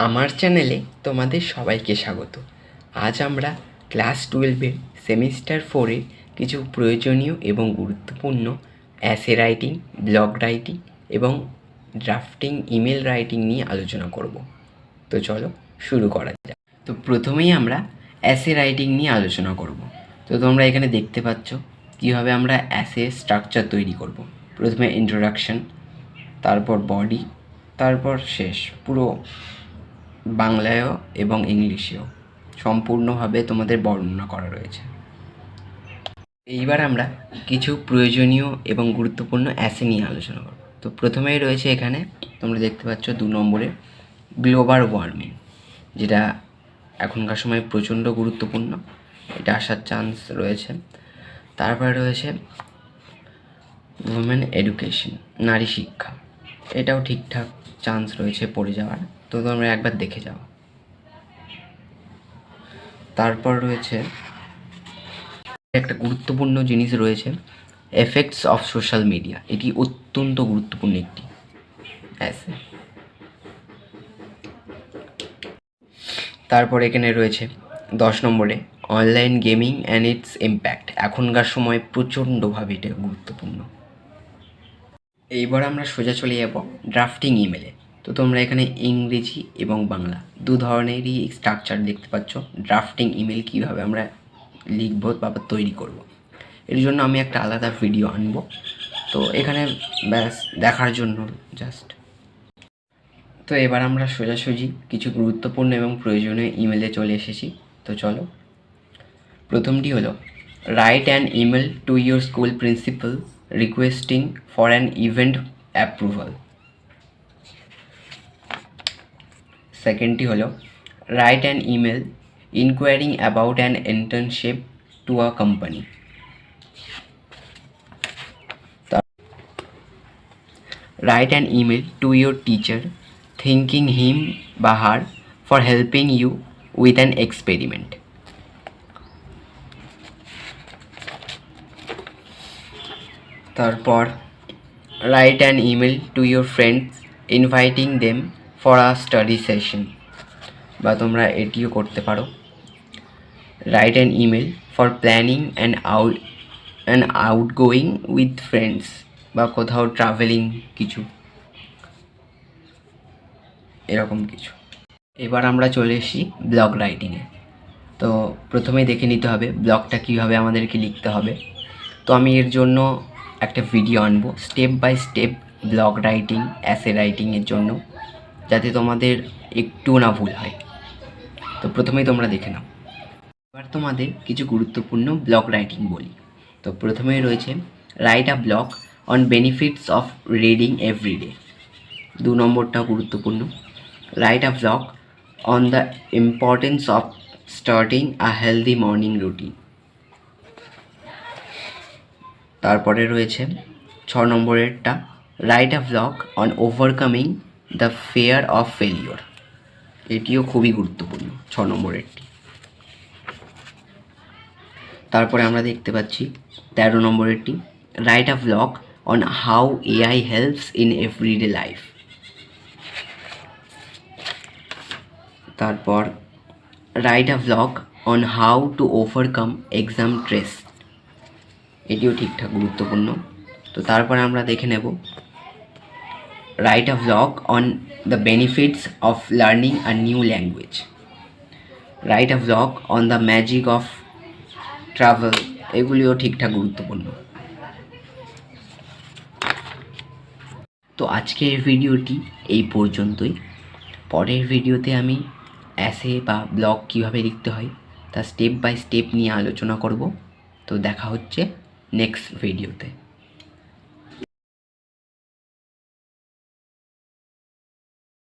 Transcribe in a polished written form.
আমার চ্যানেলে তোমাদের সবাইকে স্বাগত। আজ আমরা ক্লাস 12-এর সেমিস্টার 4-এর কিছু প্রয়োজনীয় এবং গুরুত্বপূর্ণ অ্যাসে রাইটিং, ব্লগ রাইটিং এবং ড্রাফটিং ইমেল রাইটিং নিয়ে আলোচনা করব। তো চলো শুরু করা যাক। তো প্রথমেই আমরা অ্যাসে রাইটিং নিয়ে আলোচনা করব। তো তোমরা এখানে দেখতে পাচ্ছ কীভাবে আমরা অ্যাসে স্ট্রাকচার তৈরি করব। প্রথমে ইন্ট্রোডাকশন, তারপর বডি, তারপর শেষ। পুরো বাংলায়ও এবং ইংলিশেও সম্পূর্ণভাবে তোমাদের বর্ণনা করা রয়েছে। এইবার আমরা কিছু প্রয়োজনীয় এবং গুরুত্বপূর্ণ অ্যাসে নিয়ে আলোচনা করব। তো প্রথমেই রয়েছে এখানে তোমরা দেখতে পাচ্ছ 2 নম্বরে গ্লোবাল ওয়ার্মিং, যেটা এখনকার সময় প্রচণ্ড গুরুত্বপূর্ণ, এটা আসার চান্স রয়েছে। তারপরে রয়েছে উইমেন এডুকেশন, নারী শিক্ষা, এটাও ঠিকঠাক চান্স রয়েছে পড়ে যাওয়ার, তো তোমরা একবার দেখে যাও। তারপর রয়েছে একটা গুরুত্বপূর্ণ জিনিস রয়েছে এফেক্টস অফ সোশ্যাল মিডিয়া, এটি অত্যন্ত গুরুত্বপূর্ণ একটি অ্যাসে। তারপর এখানে রয়েছে 10 নম্বরে online gaming and it's impact, এখনকার সময় প্রচণ্ডভাবে এটা গুরুত্বপূর্ণ। এইবার আমরা সোজা চলে যাব ড্রাফটিং ইমেলে। তো তোমরা এখানে ইংরেজি এবং বাংলা 2 ধরনেরই স্ট্রাকচার দেখতে পাচ্ছ। ড্রাফটিং ইমেল কীভাবে আমরা লিখব বা তৈরি করব, এর জন্য আমি একটা আলাদা ভিডিও আনব, তো এখানে ব্যাস দেখার জন্য জাস্ট। তো এবার আমরা সোজাসুজি কিছু গুরুত্বপূর্ণ এবং প্রয়োজনীয় ইমেলে চলে এসেছি। তো চলো, প্রথমটি হলো write an email to your school principal requesting for an event approval. সেকেন্ডটি হলো write an email inquiring about an internship to a company. Write an email to your teacher thanking him or her for helping you with an experiment. তারপর write an email to your friends inviting them for a study session, বা তোমরা এটিও করতে পারো write an email for planning an outgoing with friends, বা কোথাও travelling কিছু এরকম কিছু। এবার আমরা চলে এসেছি ব্লগ রাইটিংয়ে। তো প্রথমেই দেখে নিতে হবে ব্লগটা কীভাবে আমাদেরকে লিখতে হবে। তো আমি এর জন্য একটা ভিডিও আনবো step by step blog writing, essay রাইটিংয়ের জন্য, যাতে তোমাদের একটু না ভুল হয়। তো প্রথমেই তোমরা দেখে নাও। এবার তোমাদের কিছু গুরুত্বপূর্ণ ব্লগ রাইটিং বলি। তো প্রথমেই রয়েছে write a blog on benefits of reading everyday. 2 নম্বরটাও গুরুত্বপূর্ণ, write a blog on the importance of starting a healthy morning routine. তারপরে রয়েছে 6 নম্বরেরটা write a blog on overcoming the fear of failure, এটিও খুবই গুরুত্বপূর্ণ 6 নম্বরেরটি। তারপরে আমরা দেখতে পাচ্ছি 13 নম্বরেরটি write a blog on how AI helps in everyday life. তারপর write a blog on how to overcome exam stress, এটিও ঠিকঠাক গুরুত্বপূর্ণ। তো তারপর আমরা দেখে নেব write a blog on the benefits of learning a new language, write a blog on the magic of travel, এগুলিও ঠিকঠাক গুরুত্বপূর্ণ। তো আজকের ভিডিওটি এই পর্যন্তই। পরের ভিডিওতে আমি অ্যাসে বা ব্লগ কীভাবে লিখতে হয় তা স্টেপ বাই স্টেপ নিয়ে আলোচনা করব। তো দেখা হচ্ছে নেক্সট ভিডিওতে।